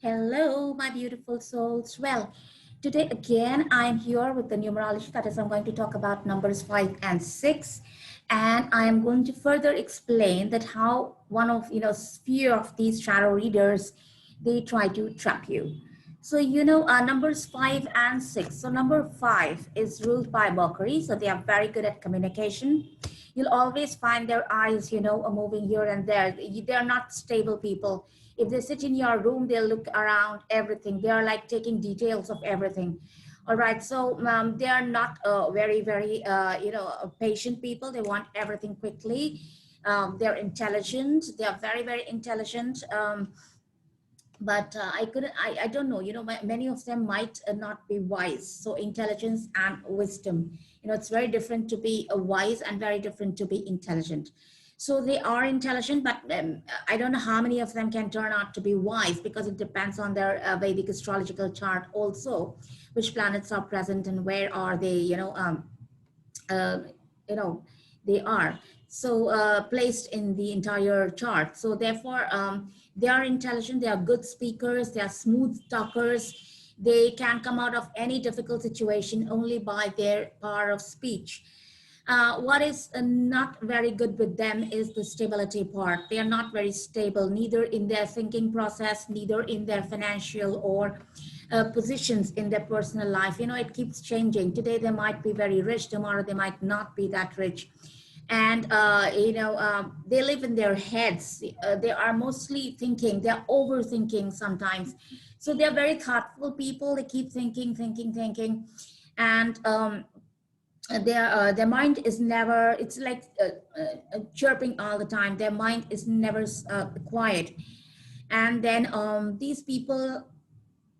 Hello, my beautiful souls. Well, today again, I'm here with the numerology. That is, I'm going to talk about numbers 5 and 6, and I am going to further explain that how one of few of these tarot readers they try to trap you. So numbers 5 and 6. So number 5 is ruled by Mercury, so they are very good at communication. You'll always find their eyes, are moving here and there. They're not stable people. If they sit in your room, they'll look around everything. They are like taking details of everything. All right, so they are not very patient people. They want everything quickly. They're intelligent. They are very intelligent. But I don't know, many of them might not be wise. So intelligence and wisdom, it's very different to be a wise and very different to be intelligent. So they are intelligent, but I don't know how many of them can turn out to be wise, because it depends on their Vedic astrological chart also, which planets are present and where are they, uh, you know they are so placed in the entire chart. So therefore they are intelligent, they are good speakers, they are smooth talkers. They can come out of any difficult situation only by their power of speech. What is not very good with them is the stability part. They are not very stable, neither in their thinking process, neither in their financial or positions in their personal life. It keeps changing. Today they might be very rich, tomorrow they might not be that rich. And they live in their heads. They are mostly thinking, they're overthinking sometimes. So they're very thoughtful people. They keep thinking, and their mind is never, it's like chirping all the time. Their mind is never quiet. And then these people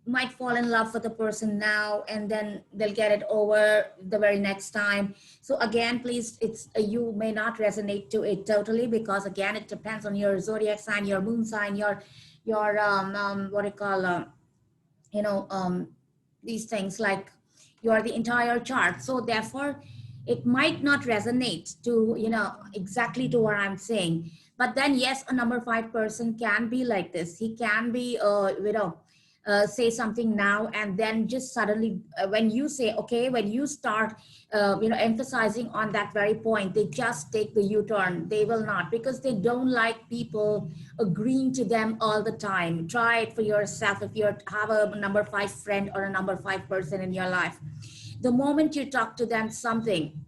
might fall in love with a person now, and then they'll get it over the very next time. So again, please, it's you may not resonate to it totally, because again, it depends on your zodiac sign, your moon sign, your what do you call you know these things, like you are the entire chart. So therefore it might not resonate to exactly to what I'm saying. But then yes, a number 5 person can be like this. He can be say something now, and then just suddenly when you say okay, when you start emphasizing on that very point, they just take the u-turn. They will not, because they don't like people agreeing to them all the time. Try it for yourself. If you have a number 5 friend or a number 5 person in your life, the moment you talk to them something,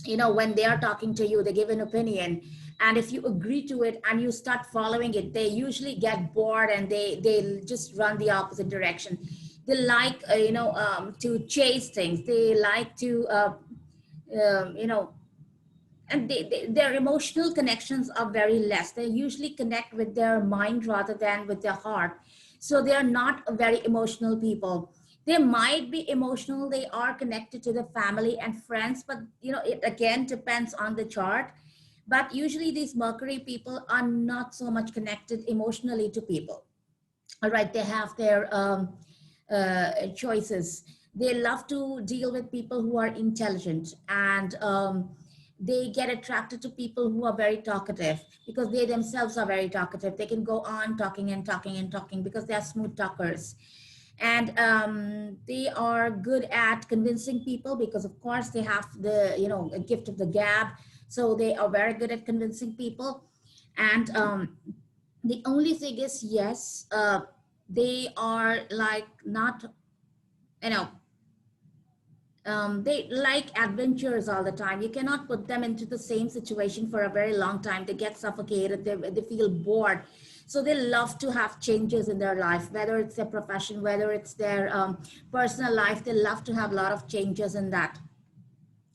when they are talking to you, they give an opinion, and if you agree to it and you start following it, they usually get bored and they just run the opposite direction. They like to chase things. They like to you know and their emotional connections are very less. They usually connect with their mind rather than with their heart. So they are not very emotional people. They might be emotional, they are connected to the family and friends, but it again depends on the chart. But usually these Mercury people are not so much connected emotionally to people. All right, they have their choices. They love to deal with people who are intelligent, and they get attracted to people who are very talkative, because they themselves are very talkative. They can go on talking and talking and talking because they are smooth talkers. And they are good at convincing people, because of course they have the a gift of the gab. So they are very good at convincing people. And the only thing is, yes, they are like not, you know, they like adventures all the time. You cannot put them into the same situation for a very long time. They get suffocated, they feel bored. So they love to have changes in their life, whether it's their profession, whether it's their personal life. They love to have a lot of changes in that.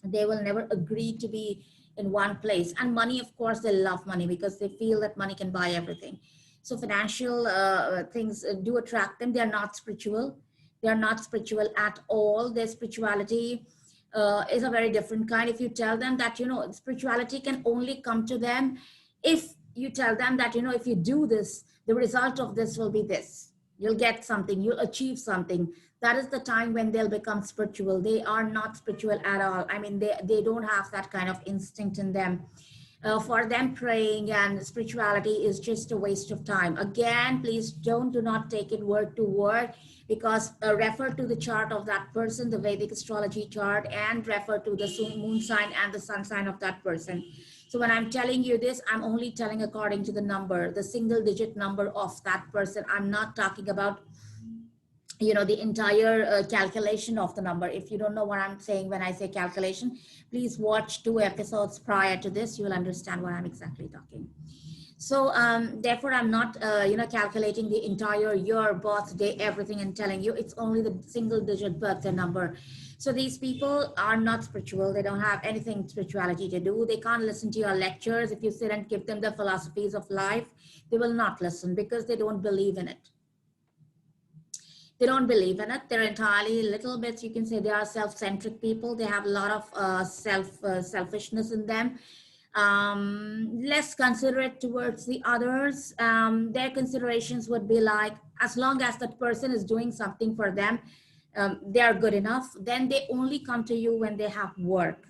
They will never agree to be in one place. And money, of course, they love money because they feel that money can buy everything. So financial things do attract them. They're not spiritual. They're not spiritual at all. Their spirituality is a very different kind. If you tell them that spirituality can only come to them if you tell them that if you do this, the result of this will be this. You'll get something, you'll achieve something. That is the time when they'll become spiritual. They are not spiritual at all. I mean, they don't have that kind of instinct in them. For them, praying and spirituality is just a waste of time. Again, please do not take it word to word, because refer to the chart of that person, the Vedic astrology chart, and refer to the moon sign and the sun sign of that person. So when I'm telling you this, I'm only telling according to the number, the single digit number of that person. I'm not talking about, the entire calculation of the number. If you don't know what I'm saying when I say calculation, please watch 2 episodes prior to this. You will understand what I'm exactly talking. So therefore, I'm not, calculating the entire year, birthday, everything, and telling you. It's only the single digit birthday number. So these people are not spiritual. They don't have anything spirituality to do. They can't listen to your lectures. If you sit and give them the philosophies of life, they will not listen, because they don't believe in it. They don't believe in it. They're entirely, little bit, you can say, they are self-centric people. They have a lot of selfishness in them. Less considerate towards the others. Their considerations would be like, as long as that person is doing something for them, they are good enough. Then they only come to you when they have work.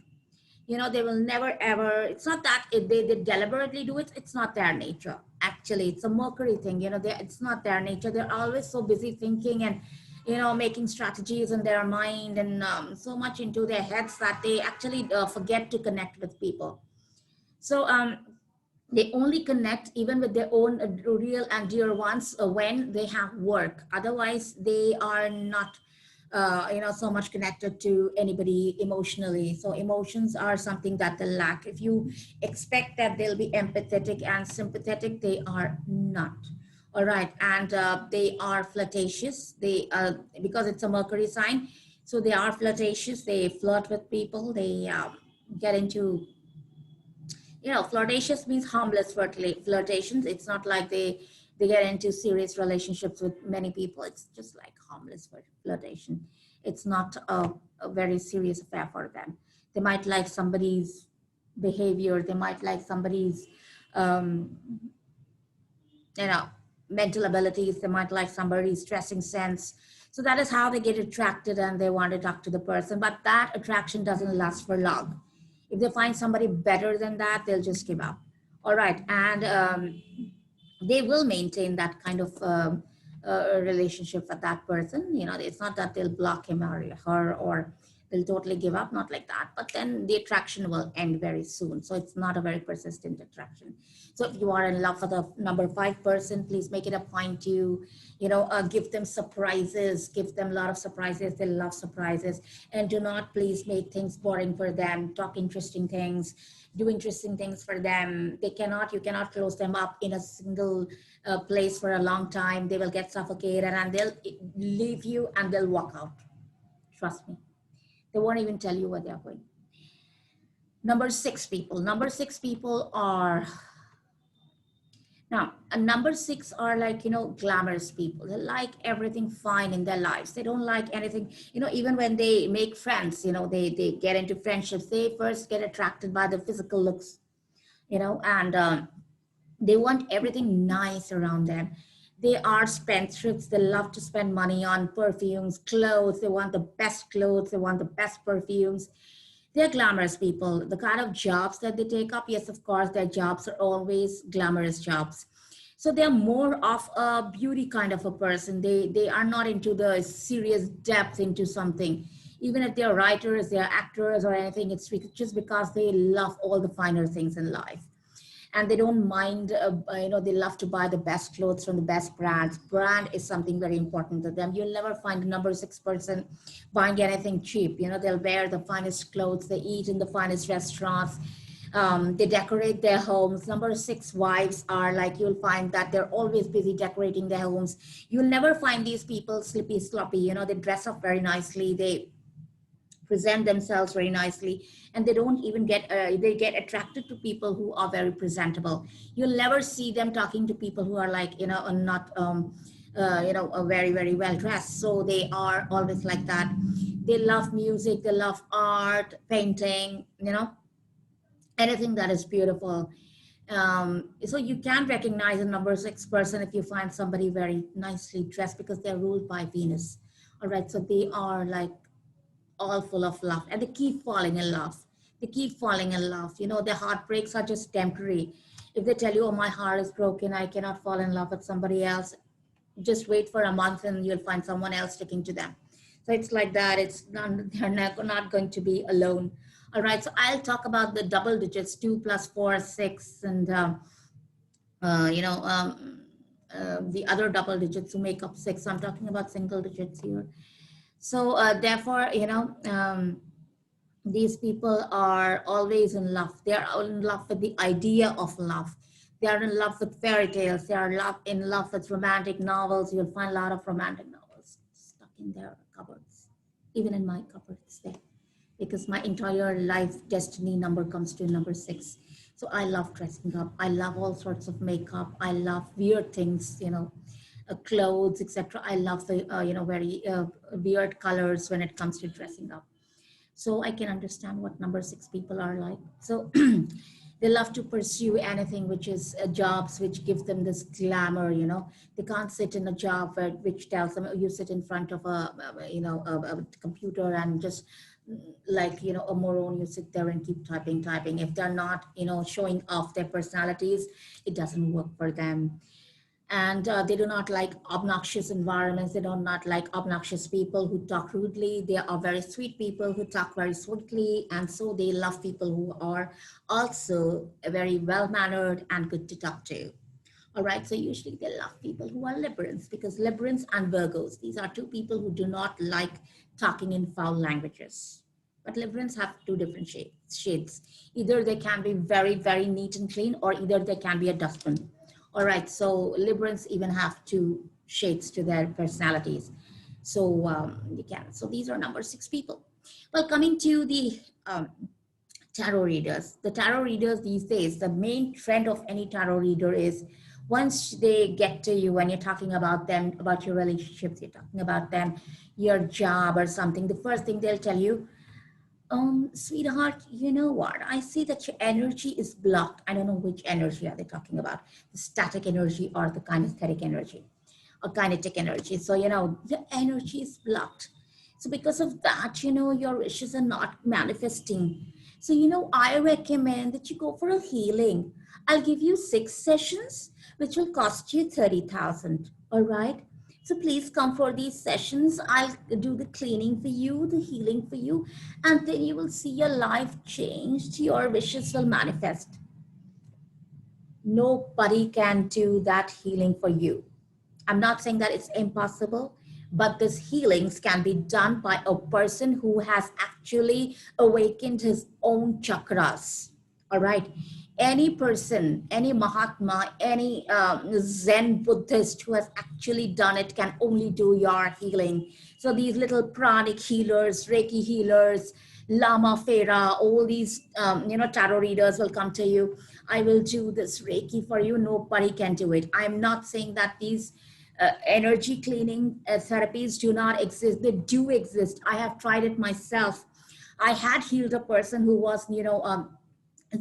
They will never ever, it's not that if they deliberately do it, it's not their nature. Actually, it's a Mercury thing. It's not their nature. They're always so busy thinking and, making strategies in their mind, and so much into their heads that they actually forget to connect with people. So they only connect even with their own real and dear ones when they have work. Otherwise, they are not, so much connected to anybody emotionally. So emotions are something that they lack. If you expect that they'll be empathetic and sympathetic, they are not. All right, and they are flirtatious. They because it's a Mercury sign, so they are flirtatious. They flirt with people. They get into, flirtatious means harmless flirtations. It's not like they get into serious relationships with many people. It's just like harmless flirtation. It's not a very serious affair for them. They might like somebody's behavior. They might like somebody's, um, you know, mental abilities. They might like somebody's dressing sense. So that is how they get attracted, and they want to talk to the person. But that attraction doesn't last for long. If they find somebody better than that, they'll just give up. All right. And they will maintain that kind of relationship with that person. It's not that they'll block him or her, or they'll totally give up, not like that. But then the attraction will end very soon. So it's not a very persistent attraction. So if you are in love with a number 5 person, please make it a point to, give them surprises, give them a lot of surprises. They love surprises. And do not please make things boring for them. Talk interesting things, do interesting things for them. You cannot close them up in a single place for a long time. They will get suffocated, and they'll leave you and they'll walk out. Trust me. They won't even tell you where they're going. Number 6 people. Number 6 people are, now, a number 6 are like, glamorous people. They like everything fine in their lives. They don't like anything, even when they make friends, they get into friendships, they first get attracted by the physical looks, and they want everything nice around them. They are spendthrifts. They love to spend money on perfumes, clothes. They want the best clothes. They want the best perfumes. They're glamorous people. The kind of jobs that they take up, yes, of course, their jobs are always glamorous jobs. So they're more of a beauty kind of a person. They are not into the serious depth into something. Even if they're writers, they're actors or anything, it's just because they love all the finer things in life. And they don't mind, they love to buy the best clothes from the best brands. Brand is something very important to them. You'll never find a number 6 person buying anything cheap. They'll wear the finest clothes, they eat in the finest restaurants, they decorate their homes. Number 6 wives are like, you'll find that they're always busy decorating their homes. You'll never find these people slippy, sloppy. They dress up very nicely. They present themselves very nicely, and they don't even they get attracted to people who are very presentable. You'll never see them talking to people who are like, not, very, very well dressed. So they are always like that. They love music, they love art, painting, anything that is beautiful. So you can recognize a number 6 person if you find somebody very nicely dressed, because they're ruled by Venus. All right, so they are like all full of love, and they keep falling in love. They keep falling in love. You know, their heartbreaks are just temporary. If they tell you, oh, my heart is broken, I cannot fall in love with somebody else, just wait for a month and you'll find someone else sticking to them. So it's like that. It's not, they're not going to be alone. All right. So I'll talk about the double digits, 2 plus 4, 6, and, you know, the other double digits who make up 6. So I'm talking about single digits here. So therefore, you know, these people are always in love. They are in love with the idea of love. They are in love with fairy tales. They are in love with romantic novels. You'll find a lot of romantic novels stuck in their cupboards, even in my cupboards there, because my entire life destiny number comes to number 6. So I love dressing up. I love all sorts of makeup. I love weird things, you know, clothes, etc. I love the, you know, very weird colors when it comes to dressing up. So I can understand what number 6 people are like. So they love to pursue anything which is jobs which give them this glamour, you know. They can't sit in a job which tells them, oh, you sit in front of you know, a computer and just like, you know, a moron, you sit there and keep typing. If they're not, you know, showing off their personalities, it doesn't work for them. And they do not like obnoxious environments. They do not like obnoxious people who talk rudely. They are very sweet people who talk very sweetly, and so they love people who are also very well-mannered and good to talk to. All right, so usually they love people who are Librans, because Librans and Virgos, these are two people who do not like talking in foul languages. But Librans have two different shades. Either they can be very, very neat and clean, or either they can be a dustbin. All right, so Librans even have two shades to their personalities. So you can. So these are number 6 people. Well, coming to the tarot readers. The tarot readers these days, the main trend of any tarot reader is once they get to you and you're talking about them, about your relationships, you're talking about them, your job or something, the first thing they'll tell you, sweetheart, you know what? I see that your energy is blocked. I don't know which energy are they talking about, the static energy or the kinesthetic energy or kinetic energy. So, you know, your energy is blocked. So because of that, you know, your wishes are not manifesting. So, you know, I recommend that you go for a healing. I'll give you 6 sessions, which will cost you 30,000. All right. So please come for these sessions. I'll do the cleaning for you, the healing for you, and then you will see your life changed. Your wishes will manifest. Nobody can do that healing for you. I'm not saying that it's impossible, but these healings can be done by a person who has actually awakened his own chakras. All right. Any person, any Mahatma, any Zen Buddhist who has actually done it can only do your healing. So these little pranic healers, Reiki healers, Lama Fera, all these, you know, tarot readers will come to you. I will do this Reiki for you. Nobody can do it. I'm not saying that these energy cleaning therapies do not exist. They do exist. I have tried it myself. I had healed a person who was, you know,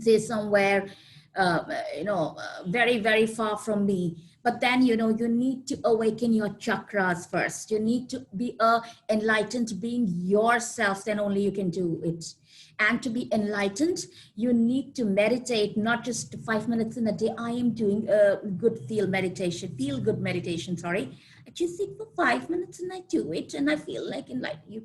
say somewhere, you know, very, very far from me. But then, you know, you need to awaken your chakras first. You need to be a enlightened being yourself, then only you can do it. And to be enlightened, you need to meditate, not just 5 minutes in a day. I am doing a feel good meditation, sorry. I just sit for 5 minutes and I do it and I feel like enlightened. You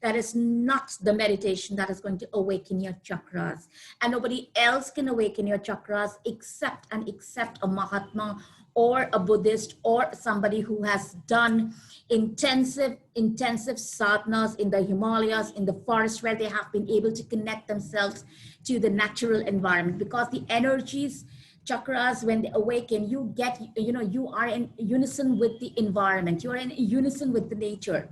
that is not the meditation that is going to awaken your chakras. And nobody else can awaken your chakras except a Mahatma or a Buddhist or somebody who has done intensive sadhanas in the Himalayas, in the forest, where they have been able to connect themselves to the natural environment. Because the energies, chakras, when they awaken, you get, you know, you are in unison with the environment. You are in unison with the nature.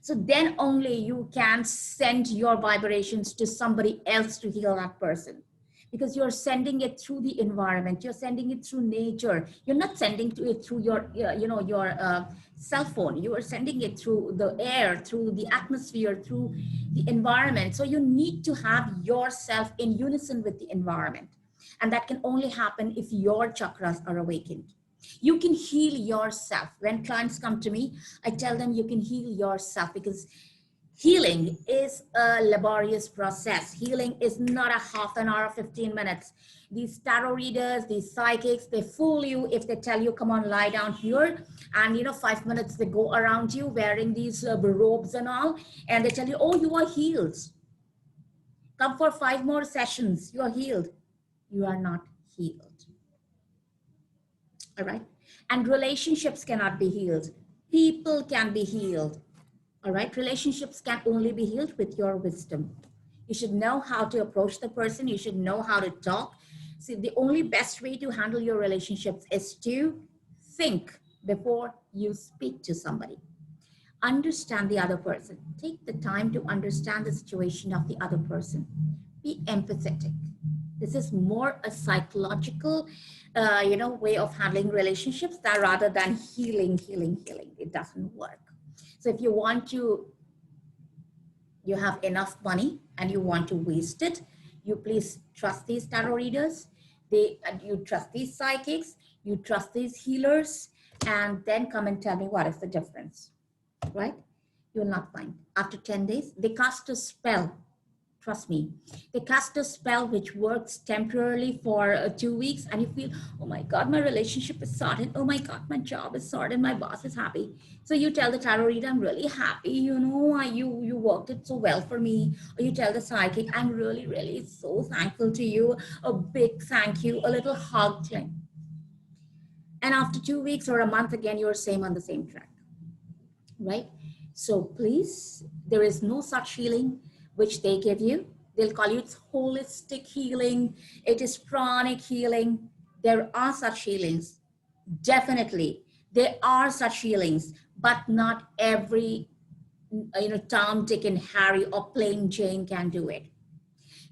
So then only you can send your vibrations to somebody else to heal that person, because you're sending it through the environment. You're sending it through nature. You're not sending it through your, you know, your cell phone. You are sending it through the air, through the atmosphere, through the environment. So you need to have yourself in unison with the environment. And that can only happen if your chakras are awakened. You can heal yourself. When clients come to me, I tell them you can heal yourself, because Healing is a laborious process. Healing is not a half an hour, 15 minutes. These tarot readers, these psychics, they fool you if they tell you, come on, lie down here. And 5 minutes they go around you wearing these robes and all. And they tell you, oh, you are healed. Come for 5 more sessions. You are healed. You are not healed. All right. And relationships cannot be healed. People can be healed. All right. Relationships can only be healed with your wisdom. You should know how to approach the person. You should know how to talk. See, the only best way to handle your relationships is to think before you speak to somebody. Understand the other person. Take the time to understand the situation of the other person. Be empathetic. This is more a psychological, way of handling relationships that rather than healing. It doesn't work. So if you want to, you have enough money and you want to waste it, you please trust these tarot readers. You trust these psychics, you trust these healers, and then come and tell me what is the difference, right? You will not find. After 10 days, they cast a spell. Trust me, they cast a spell which works temporarily for 2 weeks, and you feel, oh my God, my relationship is sorted. Oh my God, my job is sorted. My boss is happy. So you tell the tarot reader, I'm really happy. You worked it so well for me. Or you tell the psychic, I'm really so thankful to you. A big thank you, a little hug. And after 2 weeks or a month again, you're on the same track, right? So please, there is no such healing which they give you. They'll call you it's holistic healing. It is pranic healing. There are such healings. Definitely, there are such healings, but not every, Tom, Dick, and Harry or plain Jane can do it.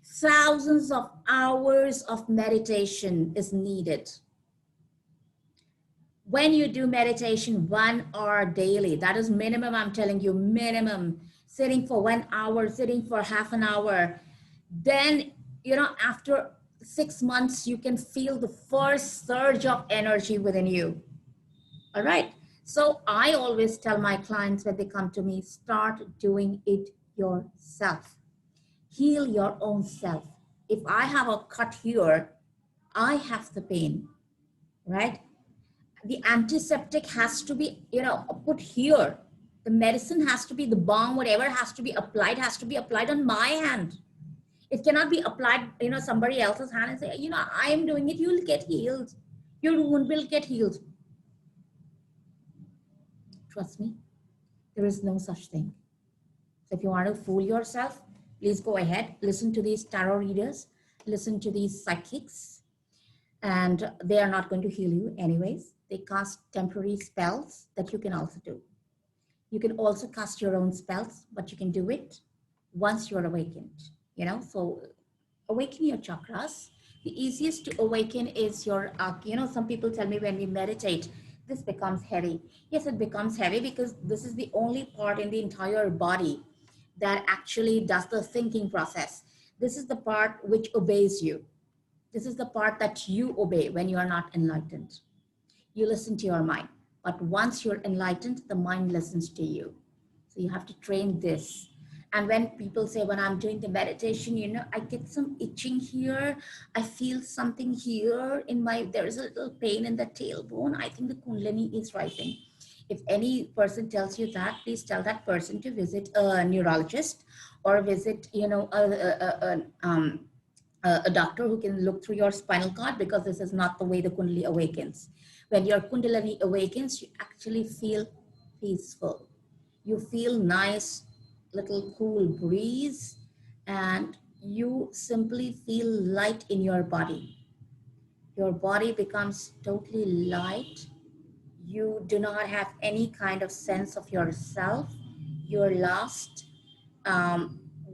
Thousands of hours of meditation is needed. When you do meditation 1 hour daily, that is minimum, I'm telling you, minimum, sitting for 1 hour, sitting for half an hour, then, after 6 months, you can feel the first surge of energy within you. All right. So I always tell my clients when they come to me, start doing it yourself. Heal your own self. If I have a cut here, I have the pain, right? The antiseptic has to be, put here. The medicine has to be, the balm, whatever has to be applied on my hand. It cannot be applied, somebody else's hand and say, I am doing it, you'll get healed. Your wound will get healed. Trust me, there is no such thing. So if you want to fool yourself, please go ahead, listen to these tarot readers, listen to these psychics, and they are not going to heal you anyways. They cast temporary spells that you can also do. You can also cast your own spells, but you can do it once you're awakened, so awaken your chakras. The easiest to awaken is your, some people tell me when we meditate, this becomes heavy. Yes, it becomes heavy because this is the only part in the entire body that actually does the thinking process. This is the part which obeys you. This is the part that you obey when you are not enlightened. You listen to your mind, but once you're enlightened, the mind listens to you. So you have to train this. And when people say, when I'm doing the meditation, I get some itching here. I feel something here there's a little pain in the tailbone. I think the Kundalini is rising. If any person tells you that, please tell that person to visit a neurologist or visit, a doctor who can look through your spinal cord, because this is not the way the Kundalini awakens. When your Kundalini awakens, you actually feel peaceful. You feel nice, little cool breeze, and you simply feel light in your body. Your body becomes totally light. You do not have any kind of sense of yourself. You're lost.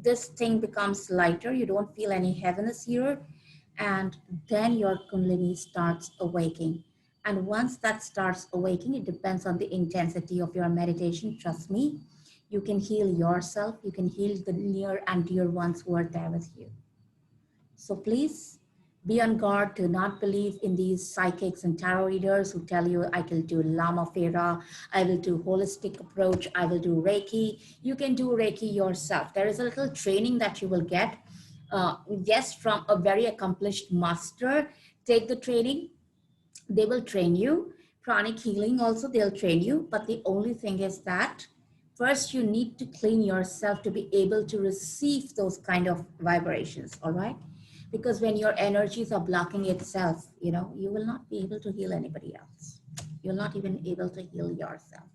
This thing becomes lighter. You don't feel any heaviness here. And then your Kundalini starts awaking. And once that starts awaking, it depends on the intensity of your meditation. Trust me, you can heal yourself. You can heal the near and dear ones who are there with you. So please Be on guard. Do not believe in these psychics and tarot readers who tell you, I can do Lama Fera, I will do holistic approach, I will do Reiki. You can do Reiki yourself. There is a little training that you will get. Yes, from a very accomplished master. Take the training, they will train you. Pranic healing also, they'll train you. But the only thing is that first you need to clean yourself to be able to receive those kind of vibrations, all right? Because when your energies are blocking itself, you will not be able to heal anybody else. You'll not even able to heal yourself.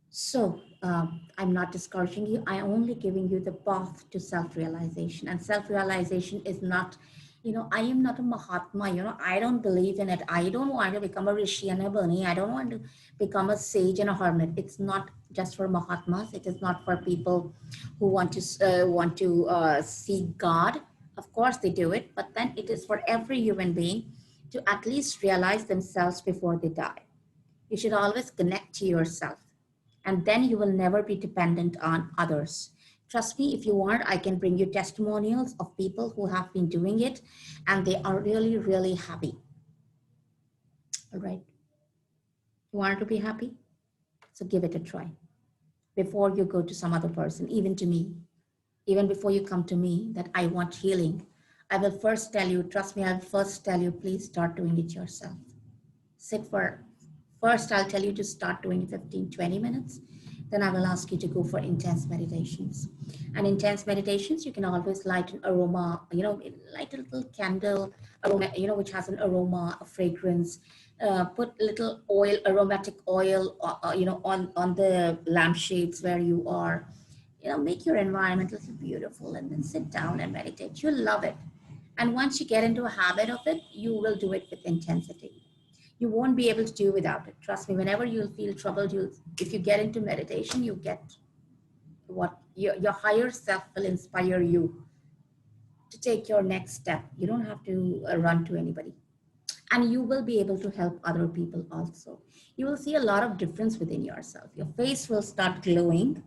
So I'm not discouraging you. I'm only giving you the path to self-realization. And self-realization is not, I am not a Mahatma. I don't believe in it. I don't want to become a Rishi and a Bani. I don't want to become a sage and a hermit. It's not just for Mahatmas. It is not for people who want to see God. Of course they do it, but then it is for every human being to at least realize themselves before they die. You should always connect to yourself, and then you will never be dependent on others. Trust me, if you want, I can bring you testimonials of people who have been doing it and they are really, really happy. All right. You want to be happy? So give it a try before you go to some other person, even to me. Even before you come to me that I want healing, I will first tell you, trust me, I'll first tell you, please start doing it yourself. Sit for, first I'll tell you to start doing 15, 20 minutes. Then I will ask you to go for intense meditations. And intense meditations, you can always light an aroma, light a little candle, aroma, which has an aroma, a fragrance. Put little oil, aromatic oil, on the lampshades where you are. Make your environment a little beautiful and then sit down and meditate. You'll love it. And once you get into a habit of it, you will do it with intensity. You won't be able to do without it. Trust me, whenever you'll feel troubled, if you get into meditation, you get what your higher self will inspire you to take your next step. You don't have to run to anybody. And you will be able to help other people also. You will see a lot of difference within yourself. Your face will start glowing.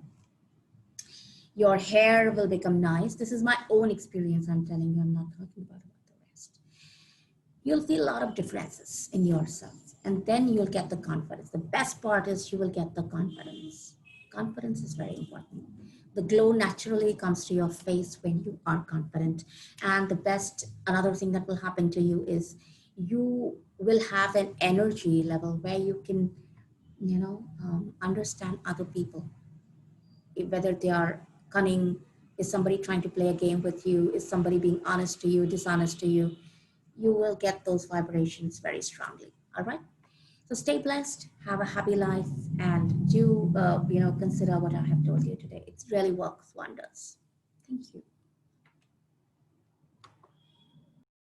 Your hair will become nice. This is my own experience. I'm telling you, I'm not talking about the rest. You'll feel a lot of differences in yourself, and then you'll get the confidence. The best part is you will get the confidence. Confidence is very important. The glow naturally comes to your face when you are confident. And another thing that will happen to you is you will have an energy level where you can, understand other people, whether they are cunning, is somebody trying to play a game with you, is somebody being honest to you, dishonest to you. You will get those vibrations very strongly. All right. So stay blessed, have a happy life, and do consider what I have told you today. It really works wonders. Thank you.